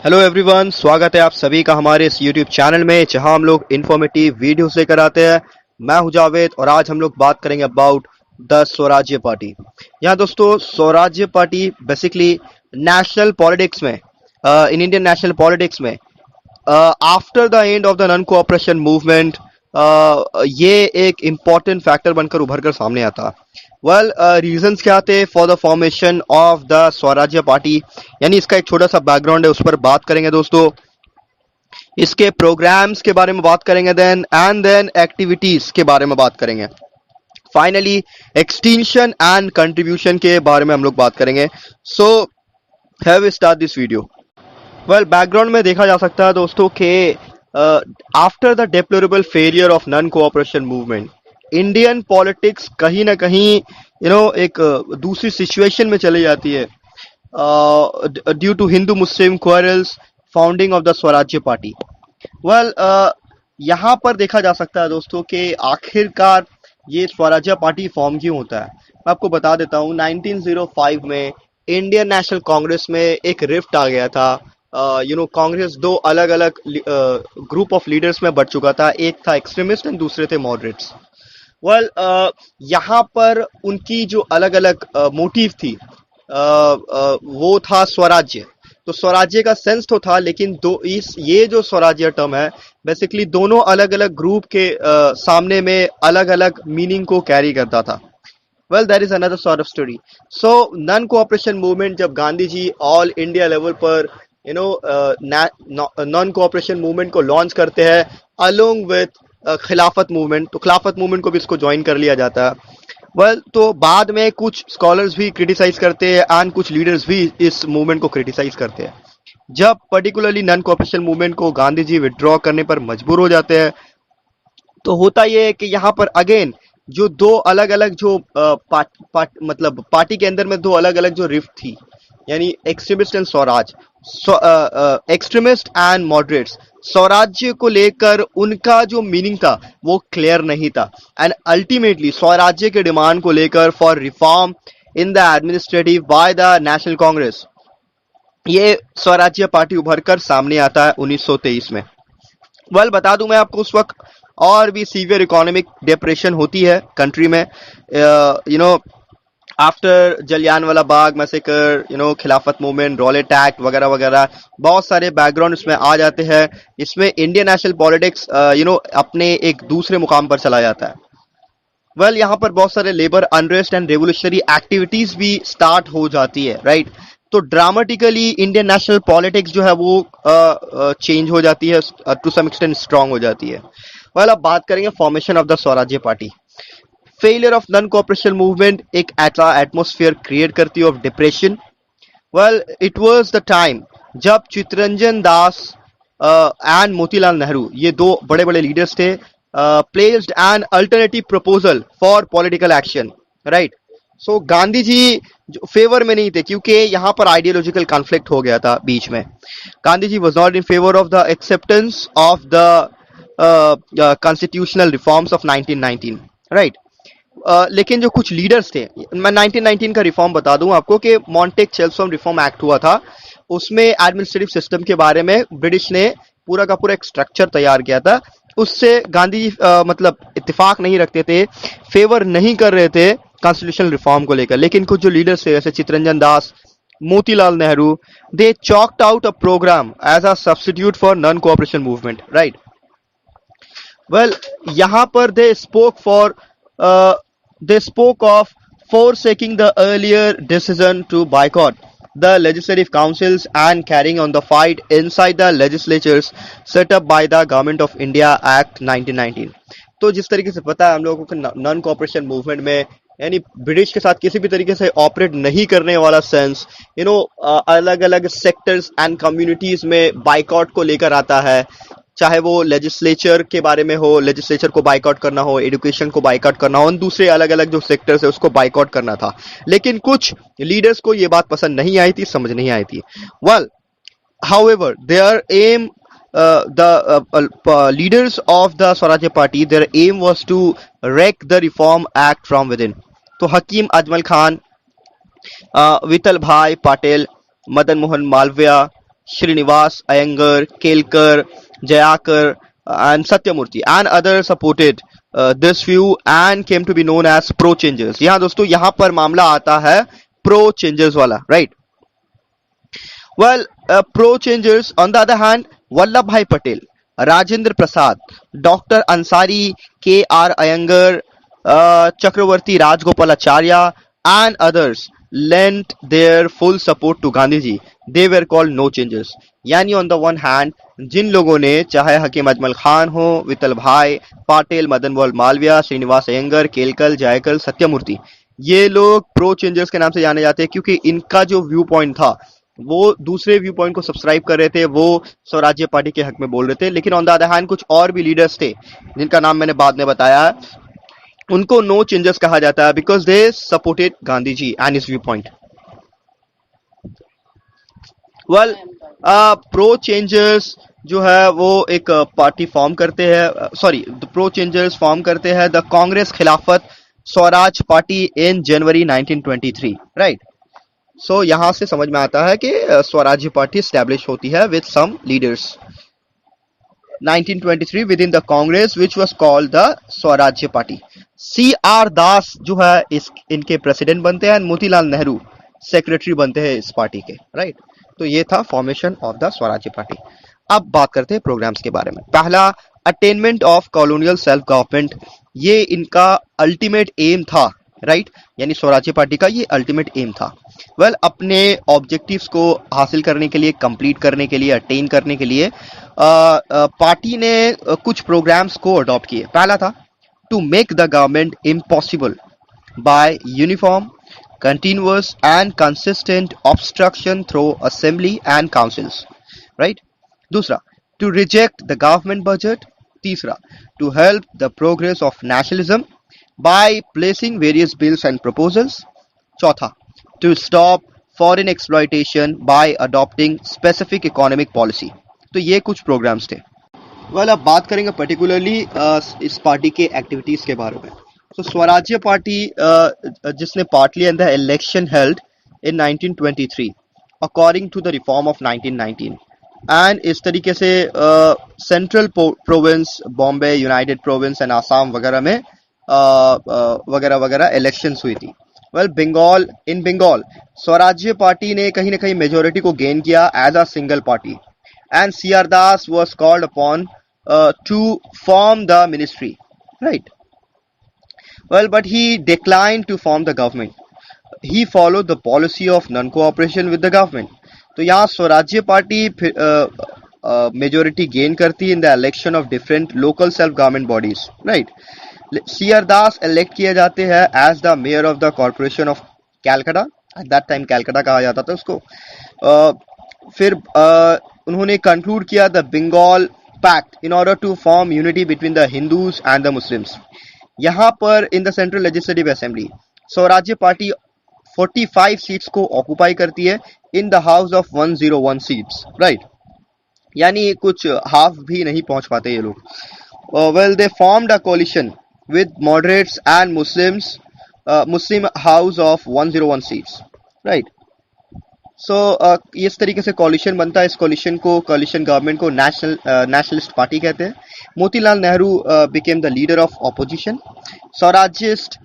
Hello everyone, स्वागत है आप सभी का हमारे इस यूट्यूब चैनल में जहां हम लोग इन्फॉर्मेटिव वीडियोस लेकर आते हैं। मैं हूं जावेद और आज हम लोग बात करेंगे अबाउट द स्वराज्य पार्टी। यहाँ दोस्तों स्वराज्य पार्टी बेसिकली नेशनल पॉलिटिक्स में इन इंडियन नेशनल पॉलिटिक्स में after the end of the non cooperation movement ये एक इम्पॉर्टेंट फैक्टर बनकर उभर कर सामने आता। वेल रीजंस क्या थे for the formation of the Swarajya party, यानी इसका एक छोटा सा बैकग्राउंड है, उस पर बात करेंगे दोस्तों। इसके प्रोग्राम्स के बारे में बात करेंगे, देन एक्टिविटीज के बारे में बात करेंगे, फाइनली एक्सटेंशन एंड कंट्रीब्यूशन के बारे में हम लोग बात करेंगे। So have we start this video. Well background में देखा जा सकता है दोस्तों कि after the deplorable failure of non cooperation movement, Indian politics कहीं ना कहीं एक दूसरी सिचुएशन में चली जाती है due to Hindu Muslim quarrels, founding of the Swarajya party. Well यहाँ पर देखा जा सकता है दोस्तों कि आखिरकार ये स्वराज्य पार्टी फॉर्म क्यों होता है। मैं आपको बता देता हूँ, 1905 में इंडियन नेशनल कांग्रेस में एक रिफ्ट आ गया था। कांग्रेस दो अलग अलग ग्रुप ऑफ लीडर्स में बढ़ चुका था, एक था एक्सट्रीमिस्ट एंड दूसरे थे मॉडरेट्स। वेल यहाँ पर उनकी जो अलग अलग मोटिव थी वो था स्वराज्य। तो स्वराज्य का सेंस तो था, लेकिन ये जो स्वराज्य टर्म है बेसिकली दोनों अलग अलग ग्रुप के सामने में अलग अलग मीनिंग को कैरी करता था। Well that is another sort of story. So non cooperation movement जब Gandhi ji all India level पर नॉन कोऑपरेशन मूवमेंट को लॉन्च करते हैं अलोंग विथ खिलाफत मूवमेंट, तो खिलाफत मूवमेंट को भी इसको ज्वाइन कर लिया जाता है। वेल तो बाद में कुछ स्कॉलर्स भी क्रिटिसाइज करते हैं एंड कुछ लीडर्स भी इस मूवमेंट को क्रिटिसाइज करते हैं। जब पर्टिकुलरली नॉन कोऑपरेशन मूवमेंट को गांधी जी विड्रॉ करने पर मजबूर हो जाते हैं, तो होता यह है कि यहाँ पर अगेन जो दो अलग अलग जो मतलब पार्टी के अंदर में दो अलग अलग जो रिफ्ट थी, यानी extremist and Swaraj, extremist and moderates, स्वराज्य को लेकर उनका जो मीनिंग था वो क्लियर नहीं था एंड अल्टीमेटली स्वराज्य के डिमांड को लेकर for reform in the administrative by the national Congress ये स्वराज्य पार्टी उभर कर सामने आता है 1923 में। वेल बता दूं मैं आपको, उस वक्त और भी सीवियर इकोनॉमिक डिप्रेशन होती है कंट्री में। आफ्टर जलियांवाला बाग मैसेकर, खिलाफत मूवमेंट, रॉलेट एक्ट वगैरह वगैरह, बहुत सारे बैकग्राउंड इसमें आ जाते हैं। इसमें इंडियन नेशनल पॉलिटिक्स अपने एक दूसरे मुकाम पर चला जाता है। वेल यहाँ पर बहुत सारे labour unrest and revolutionary activities भी स्टार्ट हो जाती है, राइट। तो ड्रामेटिकली इंडियन नेशनल पॉलिटिक्स जो है वो चेंज हो जाती है, टू सम एक्सटेंट स्ट्रांग हो जाती है। वेल अब बात करेंगे formation of the Swarajya party. Failure of non cooperation movement एक एटमॉस्फेयर क्रिएट करती है of depression. Well it was the time जब चित्तरंजन दास एंड मोतीलाल नेहरू, ये दो बड़े बड़े लीडर्स थे, placed an alternative proposal for political action, right. So Gandhi ji जो फेवर में नहीं थे, क्योंकि यहाँ पर आइडियोलॉजिकल कॉन्फ्लिक्ट हो गया था बीच में। Gandhi ji was not in favour of the acceptance of the constitutional reforms of 1919, right. लेकिन जो कुछ लीडर्स थे, मैं 1919 का रिफॉर्म बता दूं आपको कि मॉन्टेक-चेल्सोम रिफॉर्म एक्ट हुआ था। उसमें एडमिनिस्ट्रेटिव सिस्टम के बारे में ब्रिटिश ने पूरा का पूरा एक स्ट्रक्चर तैयार किया था। उससे गांधी जी मतलब इत्तेफाक नहीं रखते थे, फेवर नहीं कर रहे थे कॉन्स्टिट्यूशनल रिफॉर्म को लेकर। लेकिन कुछ जो लीडर्स थे जैसे Chittaranjan Das, Motilal Nehru, they chalked out a programme as a substitute for non cooperation movement, right. Well यहाँ पर they spoke of forsaking the earlier decision to boycott the legislative councils and carrying on the fight inside the legislatures set up by the Government of India Act 1919। तो जिस तरीके से पता है हम लोगों को नॉन कोऑपरेशन मूवमेंट में, यानी ब्रिटिश के साथ किसी भी तरीके से ऑपरेट नहीं करने वाला सेंस, अलग अलग सेक्टर्स एंड कम्युनिटीज में बाइकआउट को लेकर आता है। चाहे वो लेजिस्लेचर के बारे में हो, लेजिस्लेचर को बाइकआउट करना हो, एजुकेशन को बाइकआउट करना हो, दूसरे अलग अलग जो सेक्टर्स है उसको बाइकआउट करना था। लेकिन कुछ लीडर्स को ये बात पसंद नहीं आई थी, समझ नहीं आई थी। Well however there am the leaders of the Swarajya Party, their aim was to wreck the Reform Act from within। तो हकीम अजमल खान, विठल भाई Patel, Madan Mohan Malviya, Srinivas Iyengar, Kelkar, Jayakar, and Satyamurthy and others supported this view and came to be known as pro changers. यहाँ दोस्तों यहाँ पर मामला आता है pro changers वाला, right? Well, pro changers on the other hand, Vallabh Bhai Patel, Rajendra Prasad, Dr. Ansari, K.R. Iyengar, Chakravarti Rajgopalacharya, and others lent their full support to Gandhiji. They were called no changers. यानी on the one hand, जिन लोगों ने चाहे हकीम अजमल खान हो, विठल भाई पाटिल, मदन मोहन मालविया, श्रीनिवास अयंगर, केलकर, जयकल, सत्यमूर्ति, ये लोग pro changers के नाम से जाने जाते हैं क्योंकि इनका जो व्यू पॉइंट था वो दूसरे व्यू पॉइंट को सब्सक्राइब कर रहे थे, वो स्वराज्य पार्टी के हक में बोल रहे थे। लेकिन ऑन द अदर हैंड कुछ और भी लीडर्स थे जिनका नाम मैंने बाद में बताया, उनको नो चेंजर्स कहा जाता है because they supported Gandhi ji and his viewpoint. Well, pro changers जो है वो एक पार्टी फॉर्म करते हैं, सॉरी प्रो चेंजर्स फॉर्म करते हैं the Congress Khilafat Swaraj party in January 1923, right. So यहां से समझ में आता है कि स्वराज्य पार्टी स्टैब्लिश होती है with some leaders 1923 within the Congress which was called the Swarajya party. CR Das जो है इनके प्रेसिडेंट बनते हैं, मोतीलाल नेहरू सेक्रेटरी बनते हैं इस पार्टी के, राइट। तो ये था formation of the Swarajya party. अब बात करते हैं प्रोग्राम्स के बारे में। पहला, attainment of colonial self government, ये इनका अल्टीमेट एम था, राइट। यानी स्वराज्य पार्टी का ये अल्टीमेट एम था। वेल, अपने ऑब्जेक्टिव्स को हासिल करने के लिए, कंप्लीट करने के लिए, अटेन करने के लिए पार्टी ने कुछ प्रोग्राम्स को अडॉप्ट किए। पहला था to make the government impossible by uniform, continuous and consistent obstruction through assembly and councils, right? दूसरा, to reject the government budget. तीसरा, to help the progress of nationalism by placing various bills and proposals. चौथा, to stop foreign exploitation by adopting specific economic policy. तो ये कुछ programmes थे। Well, अब बात करेंगे पर्टिकुलरली इस पार्टी के एक्टिविटीज के बारे में। तो स्वराज्य पार्टी जिसने पार्ट लिया in the election held in 1923 according to the reform of 1919 and इस तरीके से Central Province, Bombay, United Province and Assam वगैरह में वगैरह वगैरह इलेक्शंस हुई थी। वेल, बंगाल स्वराज्य पार्टी ने कहीं ना कहीं मेजोरिटी को गेन किया as a single party and CR Das was called upon to form the ministry, right. Well, but he declined to form the government. He followed the policy of non-cooperation with the government. तो यहाँ स्वराज्य party majority gain करती है in the election of different local self government bodies, right. CR Das elect किए जाते हैं as the mayor of the corporation of Calcutta, at that time Calcutta कहा जाता था उसको। फिर उन्होंने कंक्लूड किया the Bengal pact in order to form unity between the Hindus and the Muslims. यहाँ पर in the central legislative assembly Swarajya party 45 seats को ऑक्युपाई करती है in the house of 101 seats, right. यानी कुछ हाफ भी नहीं पहुंच पाते ये लोग। Well, they formed a coalition with moderates and Muslim house of 101 seats, right. So इस तरीके से कोलिशन बनता है। इस कोलिशन गवर्नमेंट को नेशनलिस्ट पार्टी कहते हैं। Motilal Nehru became the leader of opposition. Swarajist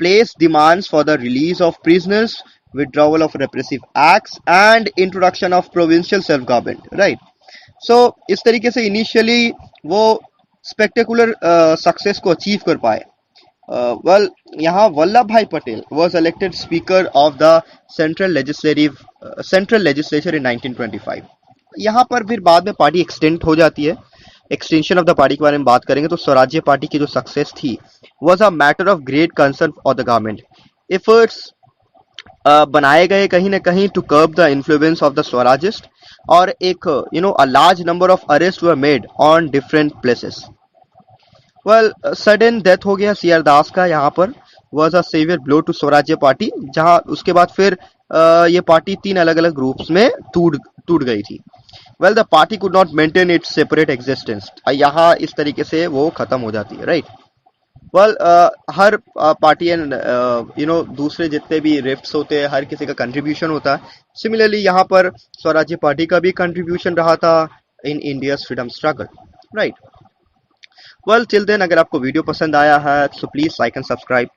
placed demands for the release of prisoners, withdrawal of repressive acts and introduction of provincial self-government, right? So इस तरीके से इनिशियली वो स्पेक्टेकुलर सक्सेस को achieve कर पाए। वेल, यहाँ वल्लभ भाई Patel was elected speaker of the central legislature in 1925. यहाँ पर फिर बाद में पार्टी एक्सटेंड हो जाती है। एक्सटेंशन ऑफ द पार्टी के बारे में बात करेंगे तो स्वराज्य पार्टी की जो सक्सेस थी was a matter of great concern for the government. Efforts बनाए गए कहीं ना कहीं to curb the influence of the Swarajist और एक a large number of arrest were made on different places. Well, sudden death हो गया CR दास का, यहाँ पर was a severe blow to Swarajya party, जहां उसके बाद फिर ये पार्टी 3 अलग अलग ग्रुप्स में टूट गई थी। Well, the party could not maintain its separate existence, यहाँ इस तरीके से वो खत्म हो जाती है, right. Well her party and दूसरे जितने भी रिफ्ट्स होते हैं, हर किसी का कंट्रीब्यूशन होता है। सिमिलरली यहाँ पर स्वराज्य पार्टी का भी कंट्रीब्यूशन रहा था in India's freedom struggle, right. Well till then, अगर आपको वीडियो पसंद आया है तो प्लीज लाइक एंड सब्सक्राइब।